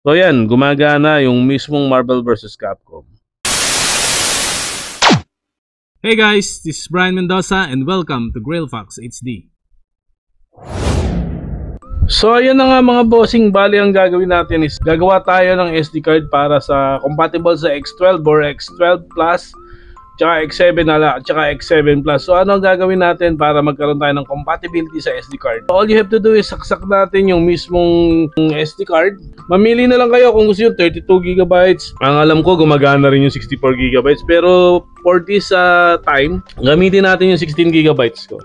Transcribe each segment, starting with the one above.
So yan, gumagana yung mismong Marvel vs. Capcom. Hey guys, this is Brian Mendoza and welcome to Grailfox HD. So ayun na nga mga bossing, bali ang gagawin natin is gagawa tayo ng SD card para sa compatible sa X12 or X12 Plus tsaka X7 tsaka X7 Plus. So ano ang gagawin natin para magkaroon tayo ng compatibility sa SD card? All you have to do is saksak natin yung mismong SD card. Mamili na lang kayo kung gusto nyo 32GB. Ang alam ko gumagana rin yung 64GB, pero for this time, gamitin natin yung 16GB ko.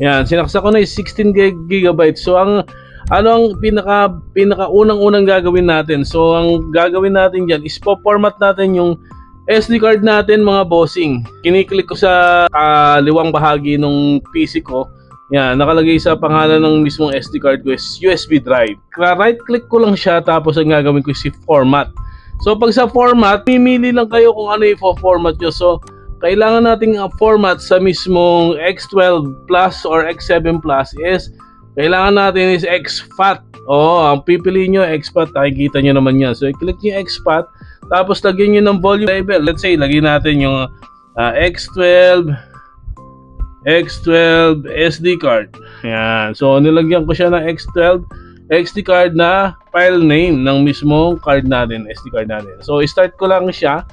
Yan, sinaksak ko na yung 16GB. So ang pinaka-unang gagawin natin. So ang gagawin natin diyan is po-format natin yung SD card natin mga bossing. Kiniklik ko sa kaliwang bahagi ng PC ko. Yan, nakalagay sa pangalan ng mismong SD card ko is USB drive. Right click ko lang siya, tapos ang gagawin ko is format. So pag sa format, pimili lang kayo kung ano i-format nyo. So kailangan nating format sa mismong X12 Plus or X7 Plus is kailangan natin is exFAT. Ang pipiliin nyo exFAT, nakikita nyo naman yan. So i-click nyo exFAT, tapos lagyan nyo ng volume level. Let's say lagyan natin yung X12 SD card. Yan. So nilagyan ko siya ng X12 SD card na file name ng mismong card natin, SD card natin. So i-start ko lang siya.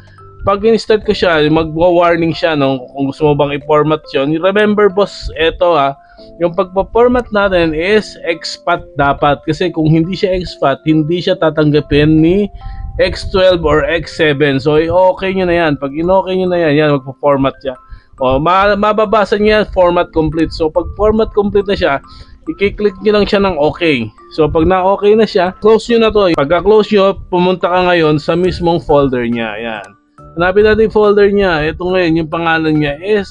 Pag in-start ko siya, mag-warning siya kung gusto mo bang i-format yun. Remember boss, eto yung pagpa-format natin is exFAT dapat. Kasi kung hindi siya exFAT, hindi siya tatanggapin ni X12 or X7. So i-okay nyo na yan. Pag in-okay nyo na yan, magpa-format siya. Mababasa niya format complete. So pag format complete na siya, i-click nyo lang siya ng okay. So pag na-okay na siya, close nyo na to. Pagka-close nyo, pumunta ka ngayon sa mismong folder niya. Yan. Hanapin natin yung folder niya. Ito ngayon, yung pangalan niya is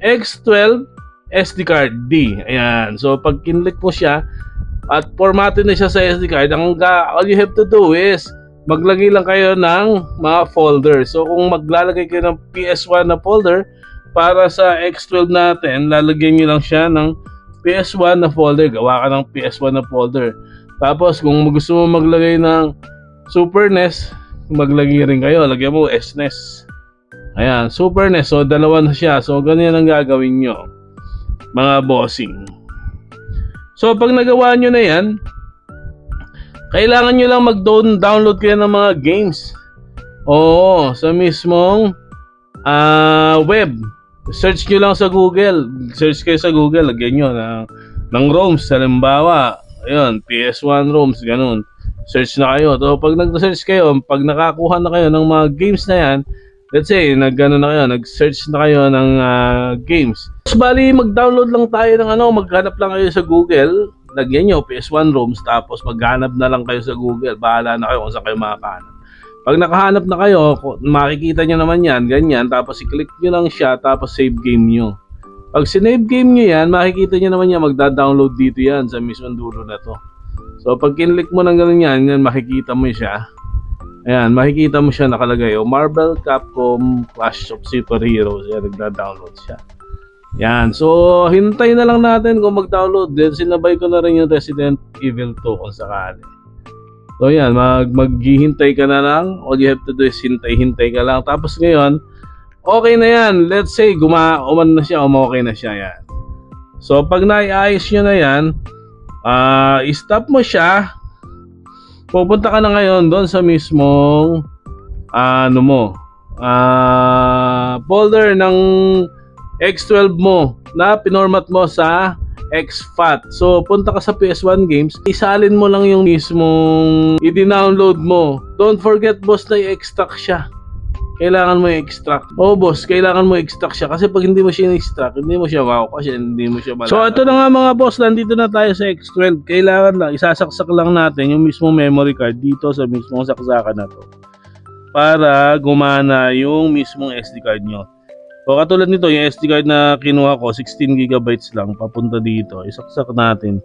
X12 SD card D. Ayan. So pag kinlik mo siya at formatted na siya sa SD card, all you have to do is maglagay lang kayo ng mga folder. So kung maglalagay kayo ng PS1 na folder para sa X12 natin, lalagyan nyo lang siya ng PS1 na folder. Gawa ka ng PS1 na folder. Tapos kung gusto mo maglagay ng Super NES, maglagay rin kayo. Lagyan mo SNES. Ayan, Super NES. So dalawa na siya. So ganyan ang gagawin nyo mga bossing. So pag nagawa nyo na yan, kailangan nyo lang mag-download kayo ng mga games. Sa mismong web. Search nyo lang sa Google. Search kayo sa Google. Lagyan nyo ng ROMs. Halimbawa, ayun, PS1 ROMs, ganun. Search na kayo. So pag nag-search kayo, pag nakakuha na kayo ng mga games na yan, let's say, nag-search na kayo ng games. So, bali, mag-download lang tayo ng maghanap lang kayo sa Google. Lagyan nyo PS1 ROMs, tapos maghanap na lang kayo sa Google. Bahala na kayo kung saan kayo makakahanap. Pag nakahanap na kayo, makikita nyo naman yan, ganyan. Tapos i-click nyo lang siya, tapos save game nyo. Pag sinave game nyo yan, makikita nyo naman yan, magda-download dito yan sa mismong dulo na to. So pag kinlik mo ng ganun yan, makikita mo siya. Ayan, makikita mo siya nakalagay. Marvel Capcom Clash of Superheroes. Ayan, nagda-download siya. Yan, so hintay na lang natin kung mag-download. Then sinabay ko na rin yung Resident Evil 2 kung sakali. So yan, maghihintay ka na lang. All you have to do is hintay ka lang. Tapos ngayon, okay na yan. Let's say, uman na siya, okay na siya. Yan. So pag naiayos nyo na yan, i-stop mo siya. Pupunta ka na ngayon doon sa mismong folder ng X12 mo na pinormat mo sa exFAT. So punta ka sa PS1 games, isalin mo lang yung mismong i-download mo. Don't forget boss na i-extract siya. Kailangan mo i-extract. Boss, kailangan mo i-extract siya kasi pag hindi mo siya i-extract, hindi mo siya kasi hindi mo siya malalaman. So ito na nga mga boss, nandito na tayo sa X12. Kailangan lang, isasaksak lang natin yung mismong memory card dito sa mismong saksakan na to para gumana yung mismong SD card nyo. So katulad nito, yung SD card na kinuha ko, 16GB lang, papunta dito. Isaksak natin.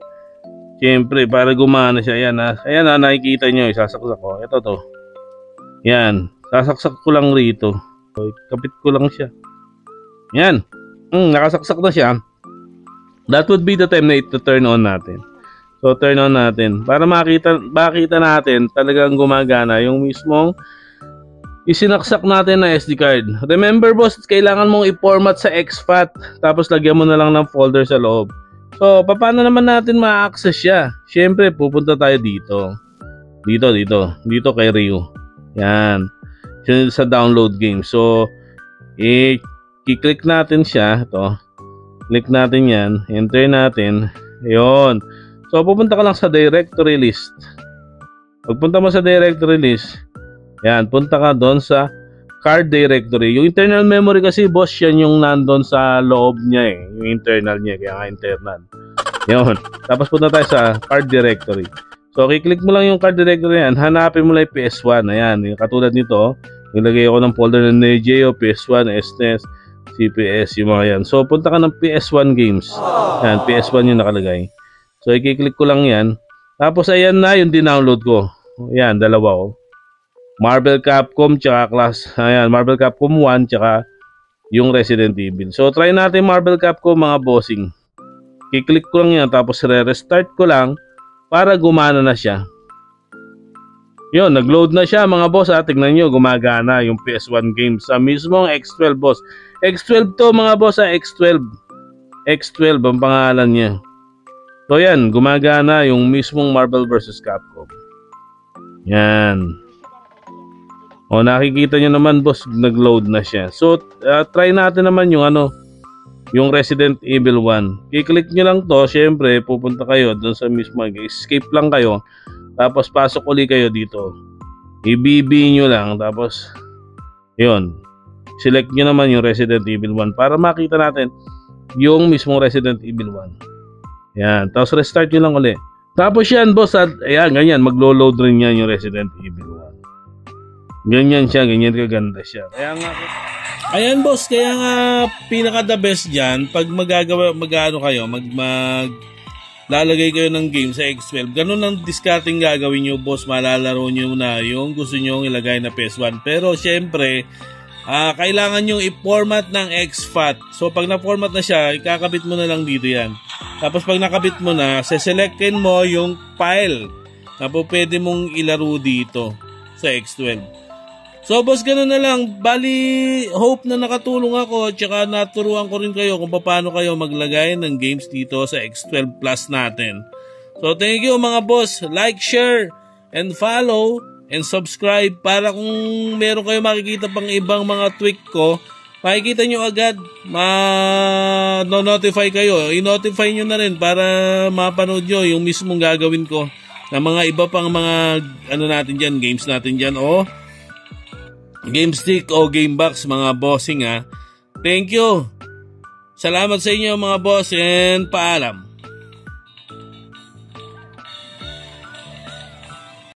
Siyempre, para gumana siya. Ayan na, nakikita nyo, isasaksak ko. Ito to. Yan. Sasaksak ko lang rito. So, kapit ko lang siya. Yan. Nakasaksak na siya. That would be the time na ito turn on natin. So turn on natin para makita natin talagang gumagana yung mismong isinaksak natin na SD card. Remember boss, kailangan mong i-format sa exFAT tapos lagyan mo na lang ng folder sa loob. So paano naman natin ma-access siya? Syempre pupunta tayo dito. Dito kay Ryu. Yan. Sa download game. So i-click natin siya. Ito. Click natin yan. Enter natin. Ayun. So, pupunta ka lang sa directory list. Pagpunta mo sa directory list, yan, punta ka doon sa card directory. Yung internal memory kasi, boss, yan yung nandun sa loob niya eh. Yung internal niya, kaya nga internal. Yun. Tapos punta tayo sa card directory. So, kiklik mo lang yung card directory yan. Hanapin mo lang yung PS1. Ayan, yung katulad nito. Nilagay ako ng folder ng Neo Geo, PS1, SNES, CPS, yung mga yan. So, punta ka ng PS1 games. Yan, PS1 yung nakalagay. So, i-click ko lang yan. Tapos, ayan na yung dinownload ko. Ayan, dalawa ko. Marvel Capcom, tsaka Marvel Capcom 1, tsaka yung Resident Evil. So, try natin Marvel Capcom, mga bossing. I-click ko lang yan, tapos re-restart ko lang para gumana na siya. Yun, nag-load na siya, mga boss. Tignan nyo, gumagana yung PS1 game sa mismong X12, boss. X12 to, mga boss, X12. X12 ang pangalan niya. So yan, gumagana yung mismong Marvel vs. Capcom. Yan. O nakikita nyo naman boss, nag-load na siya. So try natin naman yung yung Resident Evil 1. I-click nyo lang to, syempre pupunta kayo doon sa mismo, escape lang kayo. Tapos pasok uli kayo dito. I-BB nyo lang, tapos yun. Select nyo naman yung Resident Evil 1 para makita natin yung mismong Resident Evil 1. Yan, tapos restart nyo lang ulit. Tapos yan boss, ayan, ganyan, maglo-load rin yan yung Resident Evil 1. Ganyan siya, ganyan kaganda siya. Kaya nga, ayan boss, kaya nga pinaka the best dyan, pag lalagay kayo ng game sa X12, ganun ang discarding gagawin nyo boss, malalaro nyo na yung gusto nyo ilagay na PS1. Pero syempre, kailangan nyo i-format ng exFAT. So pag na-format na siya, ikakabit mo na lang dito yan. Tapos pag nakabit mo na, seselectin mo yung file na po pwede mong ilaro dito sa X12. So boss, ganun na lang. Bali, hope na nakatulong ako at saka naturuan ko rin kayo kung paano kayo maglagay ng games dito sa X12 Plus natin. So thank you mga boss. Like, share, and follow, and subscribe para kung meron kayo makikita pang ibang mga tweak ko, makikita nyo agad, ma-notify kayo. I-notify nyo na rin para mapanood nyo yung mismong gagawin ko na mga iba pang mga natin dyan, games natin dyan o GameStick o GameBox, mga bossing ha. Thank you. Salamat sa inyo mga boss and paalam.